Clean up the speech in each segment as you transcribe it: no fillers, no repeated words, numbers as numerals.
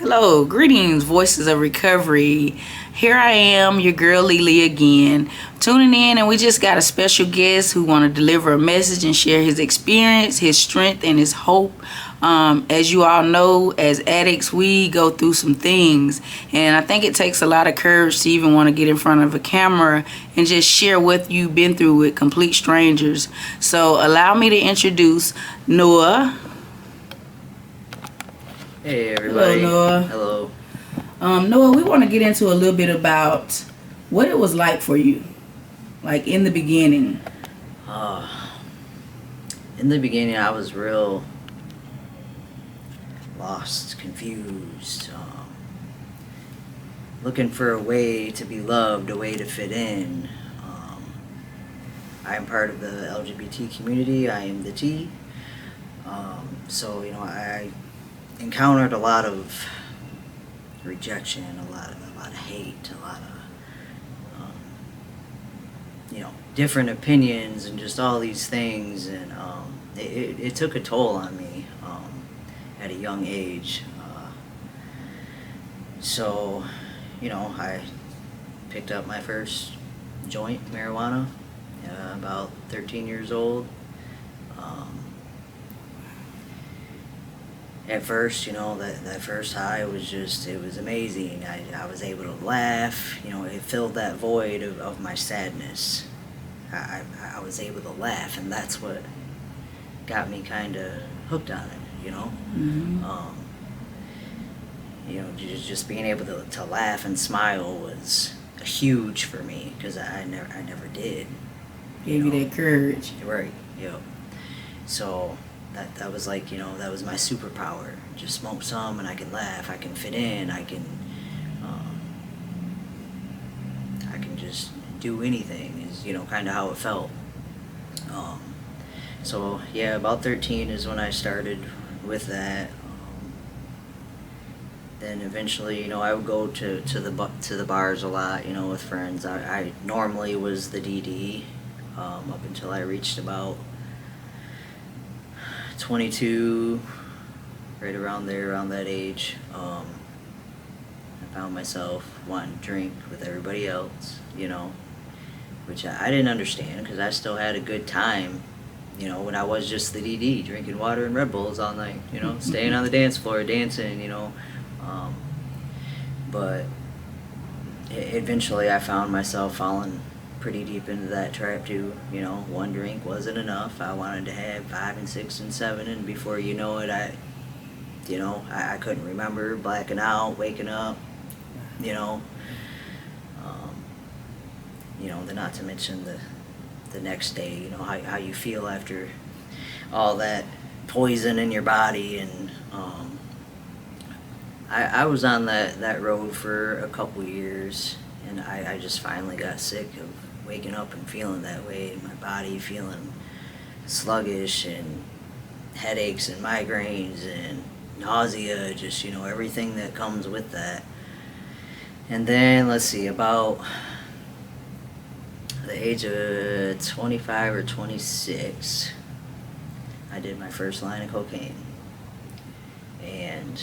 Hello, greetings, Voices of Recovery. Here I am, your girl LeeLee again, tuning in, and we just got a special guest who want to deliver a message and share his experience, his strength, and his hope. As you all know, as addicts, we go through some things, and I think it takes a lot of courage to even want to get in front of a camera and just share what you've been through with complete strangers. So allow me to introduce Noah. Hey everybody. Hello, Noah. Hello. Noah, we want to get into a little bit about what it was like for you, like in the beginning. In the beginning, I was real lost, confused, looking for a way to be loved, a way to fit in. I am part of the LGBT community. I am the T. So I encountered a lot of rejection, a lot of hate, a lot of different opinions, and just all these things, and it took a toll on me at a young age. So I picked up my first joint marijuana about 13 years old. At first, that first high was it was amazing. I was able to laugh, it filled that void of my sadness. I was able to laugh, and that's what got me kind of hooked on it, Mm-hmm. Just being able to laugh and smile was huge for me, because I never did. Gave you that courage. Right, yep. So that was like, that was my superpower. Just smoke some and I can laugh, I can fit in, I can just do anything, is kind of how it felt. So yeah, about 13 is when I started with that. Then eventually, I would go to the bars a lot, with friends. I normally was the DD up until I reached about 22, right around there, around that age. I found myself wanting to drink with everybody else, which I didn't understand, because I still had a good time, when I was just the DD, drinking water and Red Bulls all night, staying on the dance floor, dancing, but eventually I found myself falling pretty deep into that trap too. One drink wasn't enough. I wanted to have 5 and 6 and 7, and before you know it, I couldn't remember, blacking out, waking up, then not to mention the next day, how you feel after all that poison in your body. And I was on that road for a couple years, and I just finally got sick of waking up and feeling that way, and my body feeling sluggish, and headaches and migraines and nausea, just everything that comes with that. And then, let's see, about the age of 25 or 26, I did my first line of cocaine, and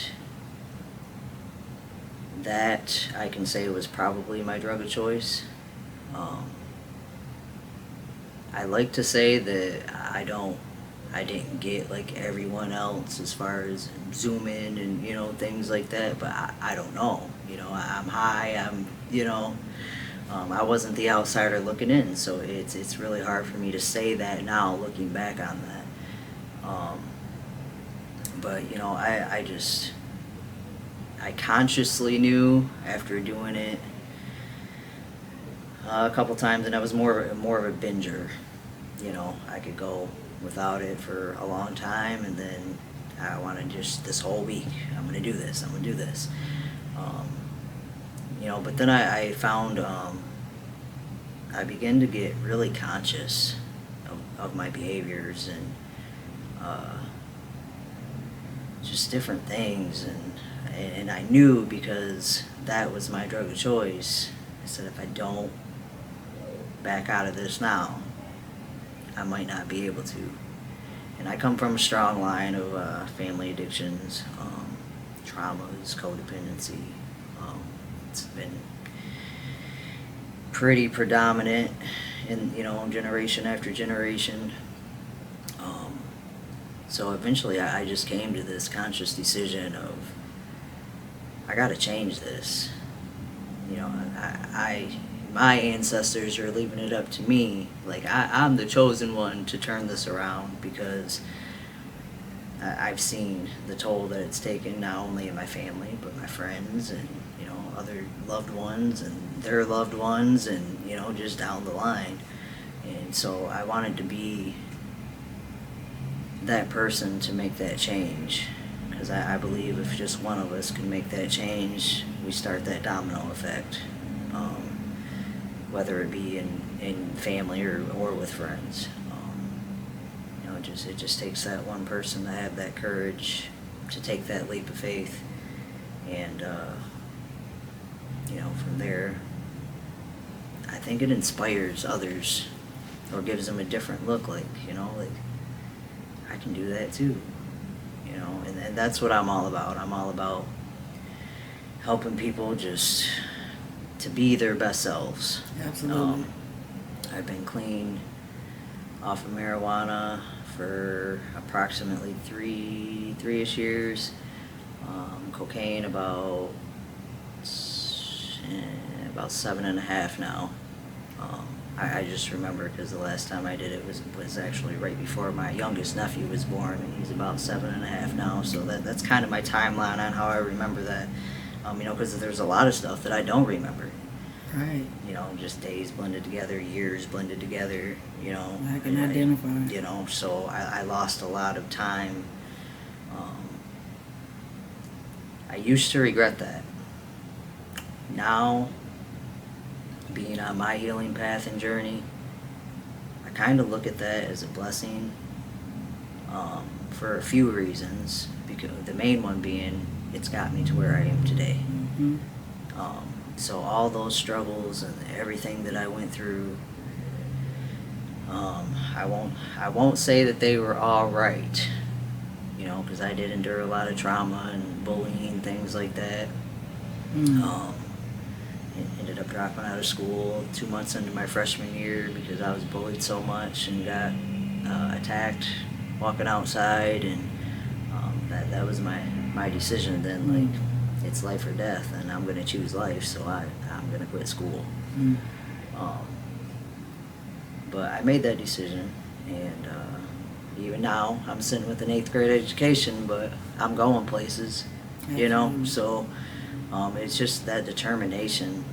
that, I can say, was probably my drug of choice. I like to say that I didn't get like everyone else as far as zooming and things like that, but I don't know. I'm high. I wasn't the outsider looking in, so it's really hard for me to say that now, looking back on that. But I consciously knew after doing it a couple times, and I was more of a binger. I could go without it for a long time, and then I wanted just this whole week, I'm gonna do this. But then I found I began to get really conscious of my behaviors, and just different things, and I knew, because that was my drug of choice. I said, if I don't back out of this now, I might not be able to. And I come from a strong line of family addictions. traumas, codependency. It's been pretty predominant in, generation after generation. So eventually I just came to this conscious decision of, I gotta change this. My ancestors are leaving it up to me. Like, I'm the chosen one to turn this around, because I've seen the toll that it's taken, not only in my family, but my friends and, other loved ones and their loved ones, and, just down the line. And so I wanted to be that person to make that change, because I believe if just one of us can make that change, we start that domino effect, whether it be in family or with friends. It just takes that one person to have that courage to take that leap of faith, and from there, I think it inspires others, or gives them a different look, like I can do that too, and that's what I'm all about. I'm all about helping people just to be their best selves. Absolutely. I've been clean off of marijuana for approximately three-ish years. Cocaine about 7.5 now. I just remember, because the last time I did it was actually right before my youngest nephew was born, and he's about 7.5 now. So that's kind of my timeline on how I remember that. Because there's a lot of stuff that I don't remember. Right. Just days blended together, years blended together. I can identify. So I lost a lot of time. I used to regret that. Now, being on my healing path and journey, I kind of look at that as a blessing, for a few reasons. Because the main one being, it's got me to where I am today. Mm-hmm. So all those struggles and everything that I went through, I won't say that they were all right, because I did endure a lot of trauma and bullying, things like that. Ended up dropping out of school 2 months into my freshman year because I was bullied so much and got attacked walking outside, and that was my decision then. Like, it's life or death, and I'm going to choose life, so I'm going to quit school. But I made that decision, and even now I'm sitting with an 8th grade education, but I'm going places, so it's just that determination.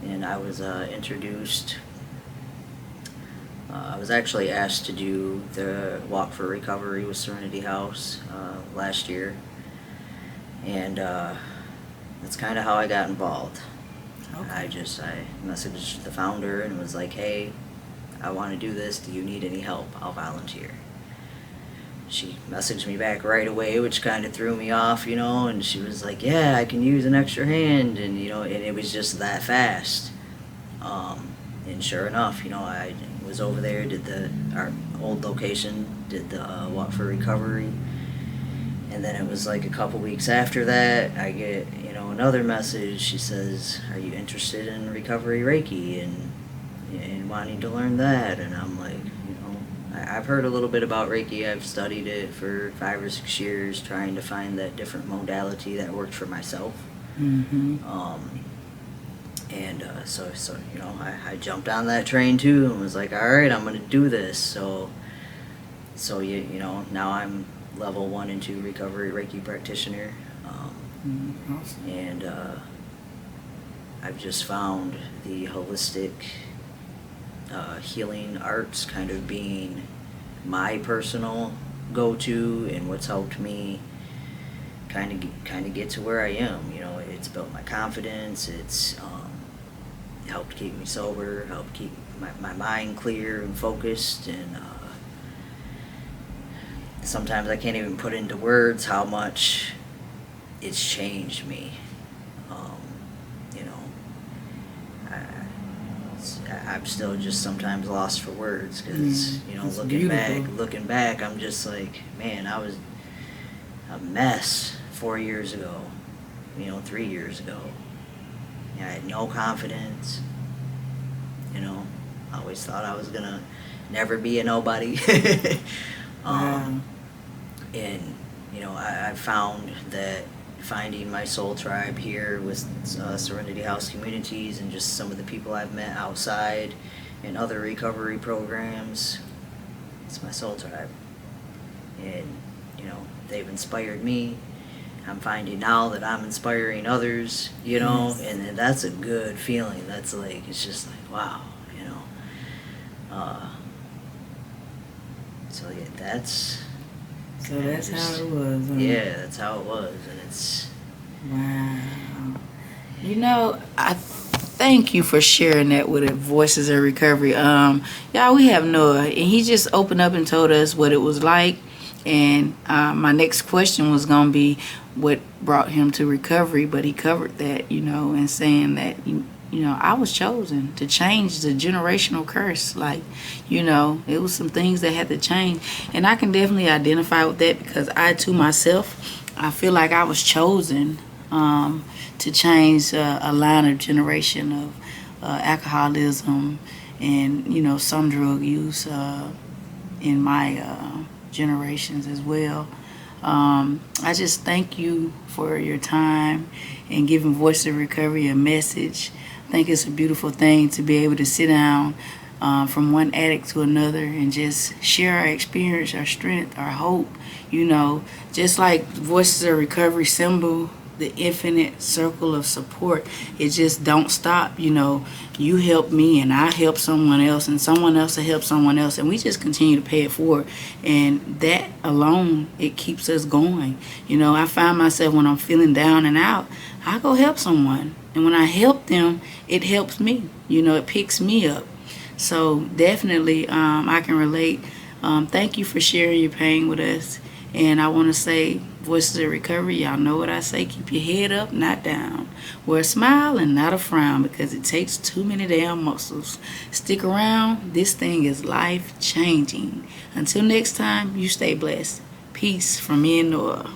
And I was introduced, I was actually asked to do the Walk for Recovery with Serenity House last year, and that's kind of how I got involved. Okay. I messaged the founder and was like, hey, I want to do this, do you need any help? I'll volunteer. She messaged me back right away, which kind of threw me off, and she was like, yeah, I can use an extra hand, and and it was just that fast. And sure enough, I was over there, did our old location, did the Walk for Recovery, and then it was like a couple weeks after that, I get, another message. She says, are you interested in recovery Reiki and wanting to learn that? And I'm like, I've heard a little bit about Reiki. I've studied it for 5 or 6 years, trying to find that different modality that worked for myself. Mm-hmm. So I jumped on that train too and was like, all right, I'm going to do this. So now I'm level 1 and 2 recovery Reiki practitioner. Awesome. And I've just found the holistic healing arts kind of being my personal go-to, and what's helped me kind of get to where I am. It's built my confidence. It's helped keep me sober, helped keep my mind clear and focused, and sometimes I can't even put into words how much it's changed me. I'm still just sometimes lost for words, because looking back, I'm just like, man, I was a mess 4 years ago, 3 years ago. I had no confidence, I always thought I was gonna never be a nobody. Wow. And, I found that finding my soul tribe here with Serenity House Communities and just some of the people I've met outside and other recovery programs, it's my soul tribe. And, they've inspired me. I'm finding now that I'm inspiring others, Yes. and that's a good feeling. That's like, it's just like, wow, So yeah, that's how it was. Huh? Yeah, that's how it was, and it's wow. I thank you for sharing that with Voices of Recovery. Y'all, we have Noah, and he just opened up and told us what it was like. And my next question was gonna be what brought him to recovery, but he covered that, and saying that I was chosen to change the generational curse. Like, it was some things that had to change. And I can definitely identify with that because I, too, myself, I feel like I was chosen to change a line of generation of alcoholism and, some drug use in my generations as well. I just thank you for your time and giving Voice of Recovery a message. I think it's a beautiful thing to be able to sit down from one addict to another and just share our experience, our strength, our hope. Just like Voices of Recovery symbol, the infinite circle of support. It just don't stop. You help me and I help someone else and someone else will help someone else, and we just continue to pay it forward. And that alone, it keeps us going. I find myself when I'm feeling down and out, I go help someone. And when I help them, it helps me. It picks me up. So definitely, I can relate. Thank you for sharing your pain with us. And I want to say, Voices of Recovery, y'all know what I say. Keep your head up, not down. Wear a smile and not a frown because it takes too many damn muscles. Stick around. This thing is life changing. Until next time, you stay blessed. Peace from me and Noah.